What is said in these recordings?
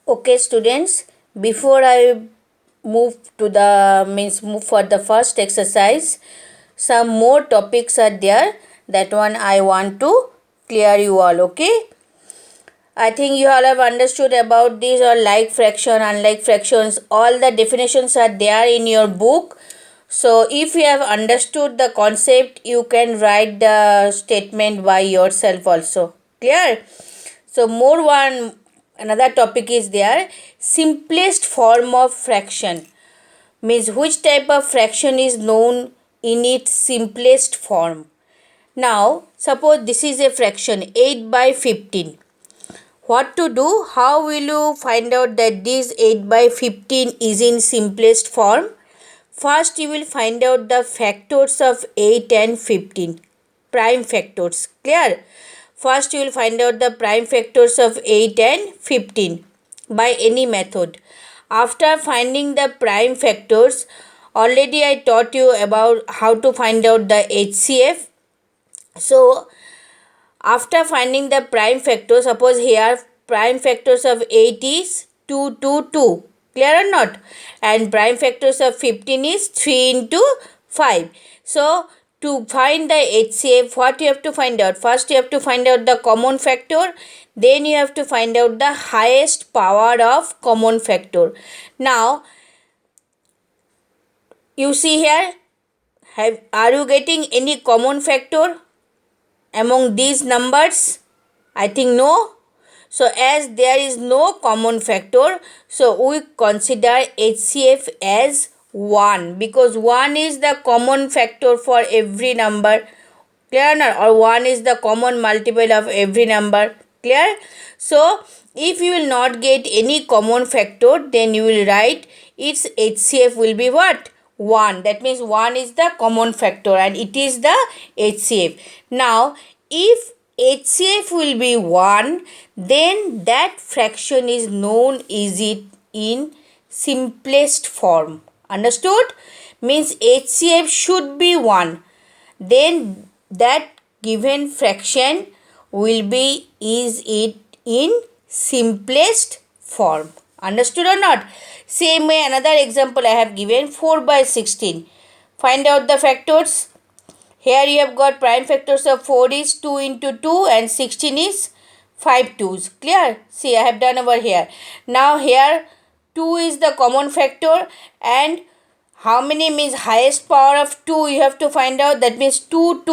Okay, students, before I move to the move for the first exercise, some more topics are there. That one I want to clear you all. Okay, I think you all have understood about these or like fraction, unlike fractions. All the definitions are there in your book. So if you have understood the concept, you can write the statement by yourself also. Clear? So more one another topic is there, simplest form of fraction, means which type of fraction is known in its simplest form. Now suppose this is a fraction 8 by 15. What to do? How will you find out that this 8 by 15 is in simplest form? First you will find out the factors of 8 and 15, prime factors. Clear? First you will find out the prime factors of 8 and 15 by any method. After finding the prime factors, already I taught you about how to find out the HCF. So after finding the prime factors, suppose here prime factors of 8 is 2, 2, 2. Clear or not? And prime factors of 15 is 3 into 5. So to find the HCF, what you have to find out? First you have to find out the common factor. Then you have to find out the highest power of common factor. Now you see here, are you getting any common factor among these numbers? I think no. So as there is no common factor, so we consider HCF as 1, because 1 is the common factor for every number. Clear or 1 is the common multiple of every number. Clear? So if you will not get any common factor, then you will write its HCF will be what? 1. That means 1 is the common factor and it is the HCF. Now if HCF will be 1, then that fraction is known is it in simplest form. Understood? Means HCF should be 1. Then that given fraction will be is it in simplest form. Understood or not? Same way another example I have given, 4 by 16. Find out the factors. Here you have got prime factors of 4 is 2 into 2 and 16 is 5 2's. Clear? See, I have done over here. Now here 2 is the common factor and how many means highest power of 2 you have to find out. That means 2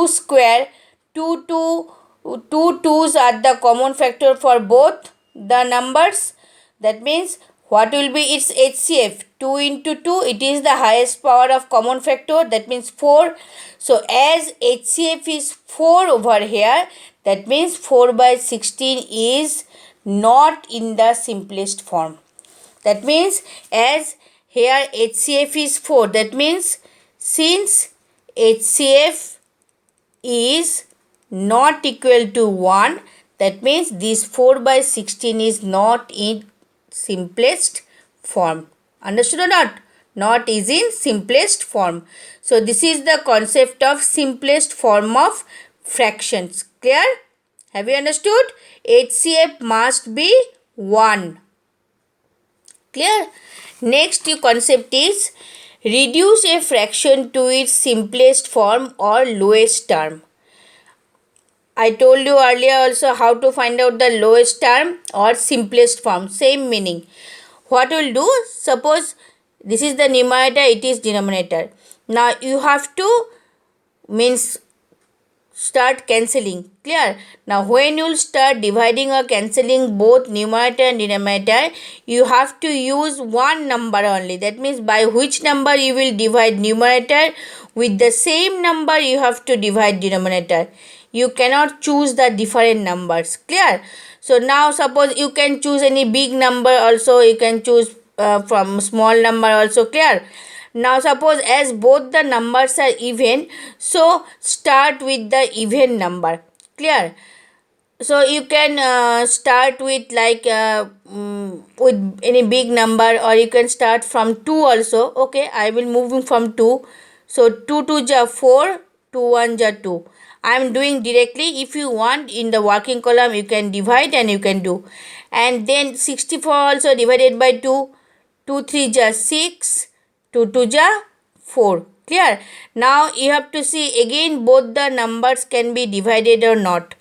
square. 2 2's are the common factor for both the numbers. That means what will be its HCF? 2 into 2, it is the highest power of common factor, that means 4. So as HCF is 4 over here, that means 4 by 16 is not in the simplest form. That means as here HCF is 4, that means since HCF is not equal to 1, that means this 4 by 16 is not in simplest form. Understood or not? Not is in simplest form. So this is the concept of simplest form of fractions. Clear? Have you understood? HCF must be 1. Clear? Next concept is reduce a fraction to its simplest form or lowest term. I told you earlier also how to find out the lowest term or simplest form. Same meaning. What we'll do, suppose this is the numerator, it is denominator. Now you have to means start cancelling. Clear? Now when you start dividing or cancelling both numerator and denominator, you have to use one number only. That means by which number you will divide numerator, with the same number you have to divide denominator. You cannot choose the different numbers. Clear? So now suppose you can choose any big number also, you can choose from small number also. Clear? Now suppose as both the numbers are even, so start with the even number. Clear? So you can start with like with any big number, or you can start from 2 also. Okay, I will moving from 2. So 2 2 ja 4, 2 1 ja 2. I am doing directly. If you want, in the working column you can divide and you can do. And then 64 also divided by 2. 2 3 ja 6, 2 2 ja 4. Clear? Now you have to see again both the numbers can be divided or not.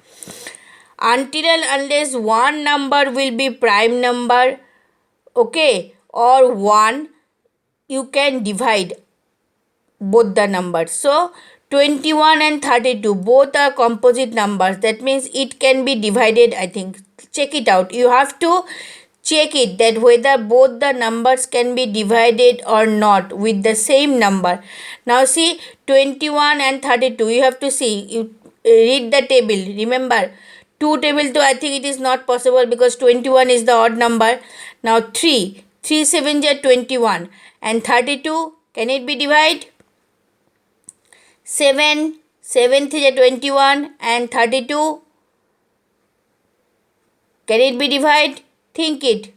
Until and unless one number will be prime number, okay, or 1, you can divide both the numbers. So 21 and 32 both are composite numbers. That means it can be divided, I think. Check it out. You have to check it that whether both the numbers can be divided or not with the same number. Now see 21 and 32. You have to see. You read the table. Remember 2 table 2, I think it is not possible because 21 is the odd number. Now 3. 3 7 are 21 and 32. Can it be divided? 7, 7 3 21 and 32. Can it be divided? Think it.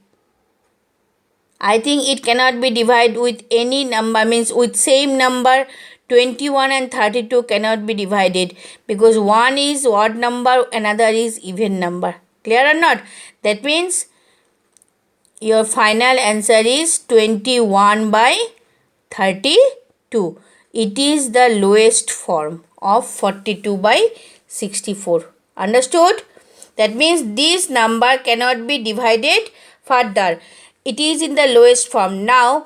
I think it cannot be divided with any number, means with same number. 21 and 32 cannot be divided because one is odd number, another is even number. Clear or not? That means your final answer is 21 by 32. It is the lowest form of 42 by 64. Understood? That means this number cannot be divided further. It is in the lowest form. Now,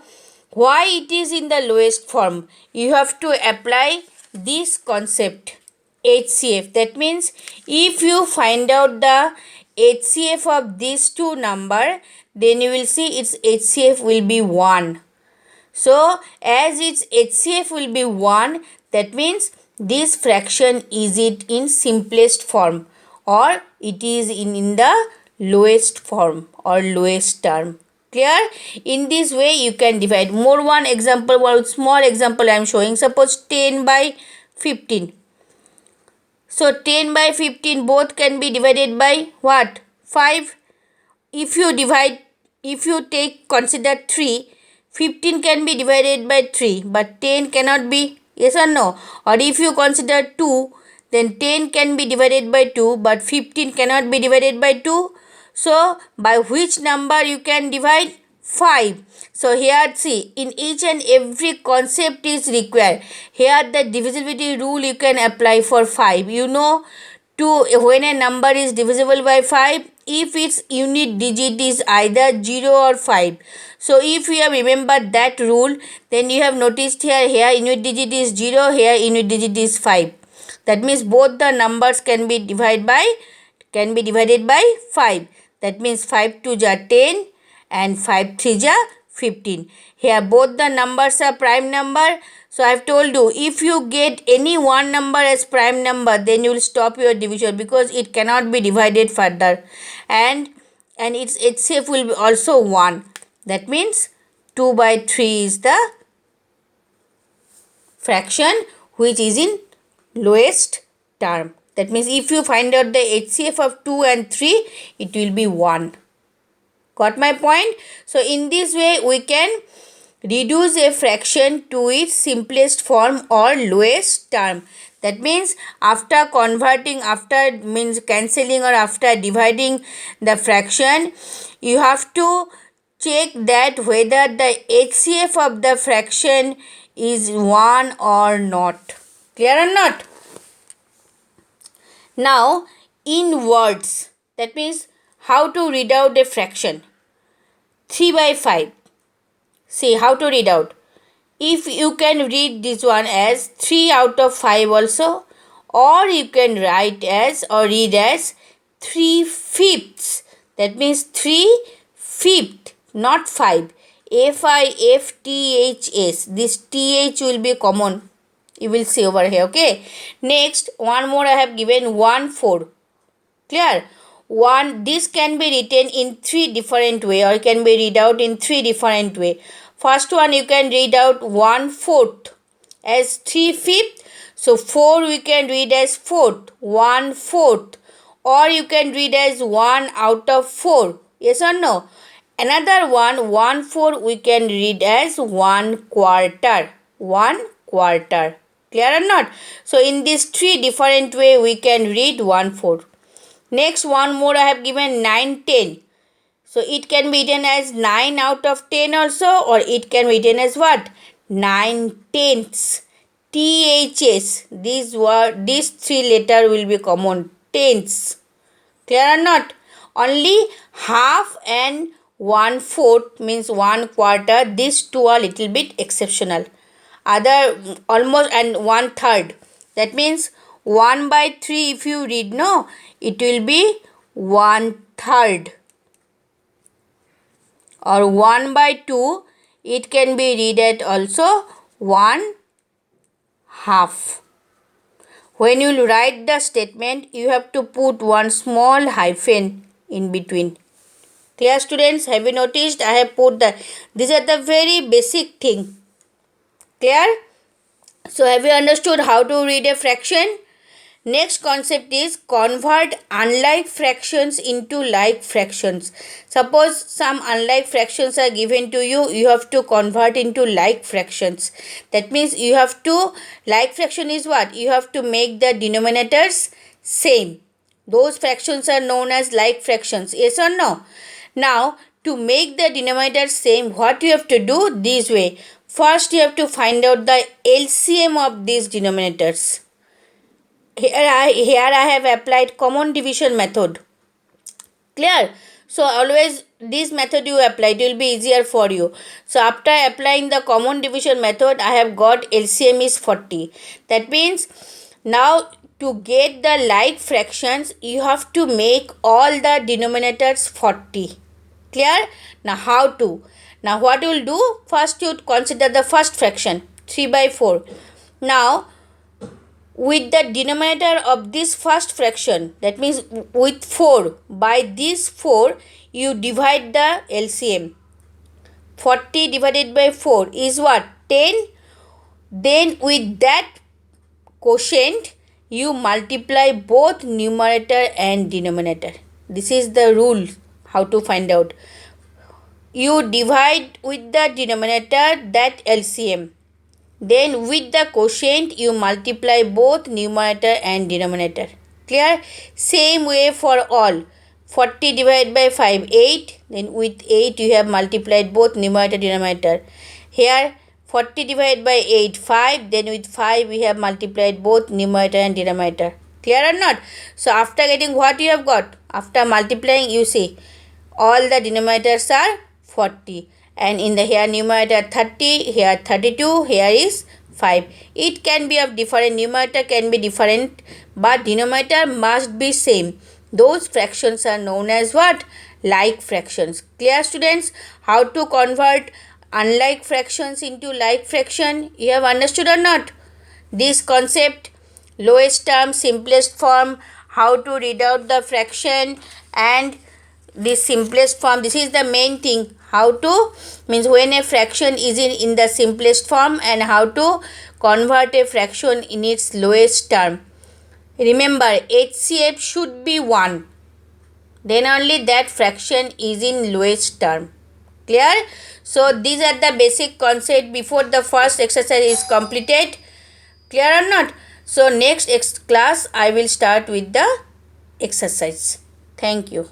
why it is in the lowest form? You have to apply this concept, HCF. That means if you find out the HCF of these two number, then you will see its HCF will be 1. So, as its HCF will be 1, that means this fraction is it in simplest form or it is in the lowest form or lowest term. Clear? In this way you can divide. More one example, one small example I am showing. Suppose 10 by 15. So 10 by 15 both can be divided by what? 5. If you divide, if you consider 3, 15 can be divided by 3 but 10 cannot be. Yes or no? Or if you consider 2, then 10 can be divided by 2 but 15 cannot be divided by 2. So by which number you can divide? 5. So here see, in each and every concept is required. Here the divisibility rule you can apply for 5. You know, when a number is divisible by 5, if its unit digit is either 0 or 5. So if you have remembered that rule, then you have noticed here unit digit is 0, here unit digit is 5. That means both the numbers can be divided by 5. That means 5 2 ja 10 and 5 3 ja 15. Here both the numbers are prime number. So I have told you, if you get any one number as prime number, then you will stop your division because it cannot be divided further. And its HCF will be also 1. That means 2 by 3 is the fraction which is in lowest term. That means if you find out the HCF of 2 and 3, it will be 1. Got my point? So in this way we can reduce a fraction to its simplest form or lowest term. That means after converting, after means cancelling or after dividing the fraction, you have to check that whether the HCF of the fraction is 1 or not. Clear or not? Now, in words, that means how to read out a fraction. 3 by 5. See how to read out. If you can read this one as 3 out of 5 also, or you can write as or read as 3/5. That means 3/5, not 5. FIFTHS. This TH will be common. You will see over here, okay? Next, one more I have given 1/4. Clear? This can be written in 3 different way or can be read out in 3 different way. First one, you can read out 1/4 as 3/5. So 4 we can read as 4th, 1/4. Or you can read as 1 out of 4. Yes or no? Another one, 1/4 we can read as 1/4. 1/4. Clear or not? So in these three different way we can read 1/4. Next one more I have given 9/10. So it can be written as 9 out of 10 also, or it can be written as what? 9/10. THS. These three letter will be common. Tenths. Clear or not? Only half and 1/4 means 1/4. These two are little bit exceptional. Other almost, and 1/3. That means 1/3 if you read, no, it will be 1/3. Or 1/2 it can be read at also 1/2. When you write the statement, you have to put one small hyphen in between. Clear, students? Have you noticed? I have put the, these are the very basic thing. Clear? So have you understood how to read a fraction? Next concept is convert unlike fractions into like fractions. Suppose some unlike fractions are given to you, you have to convert into like fractions. That means you have to, like fraction is what? You have to make the denominators same. Those fractions are known as like fractions. Yes or no? Now, to make the denominator same, what you have to do? This way. First, you have to find out the LCM of these denominators. Here I have applied common division method. Clear? So always this method you apply, it will be easier for you. So after applying the common division method, I have got LCM is 40. That means now to get the like fractions, you have to make all the denominators 40. Clear? Now how to? Now what you will do? First you consider the first fraction, 3/4. Now with the denominator of this first fraction, that means with 4, by this 4 you divide the LCM. 40 divided by 4 is what? 10. Then with that quotient you multiply both numerator and denominator. This is the rule how to find out. You divide with the denominator that LCM. Then with the quotient you multiply both numerator and denominator. Clear? Same way for all. 40 divided by 5, 8. Then with 8 you have multiplied both numerator and denominator. Here 40 divided by 8, 5. Then with 5 we have multiplied both numerator and denominator. Clear or not? So after getting what you have got? After multiplying, you see all the denominators are 40. And in the here numerator 30, here 32, here is 5. It can be of different, numerator can be different, but denominator must be same. Those fractions are known as what? Like fractions. Clear, students? How to convert unlike fractions into like fraction? You have understood or not? This concept, lowest term, simplest form, how to read out the fraction, and the simplest form. This is the main thing. How to, means when a fraction is in the simplest form, and how to convert a fraction in its lowest term. Remember, HCF should be 1. Then only that fraction is in lowest term. Clear? So these are the basic concept before the first exercise is completed. Clear or not? So next class I will start with the exercise. Thank you.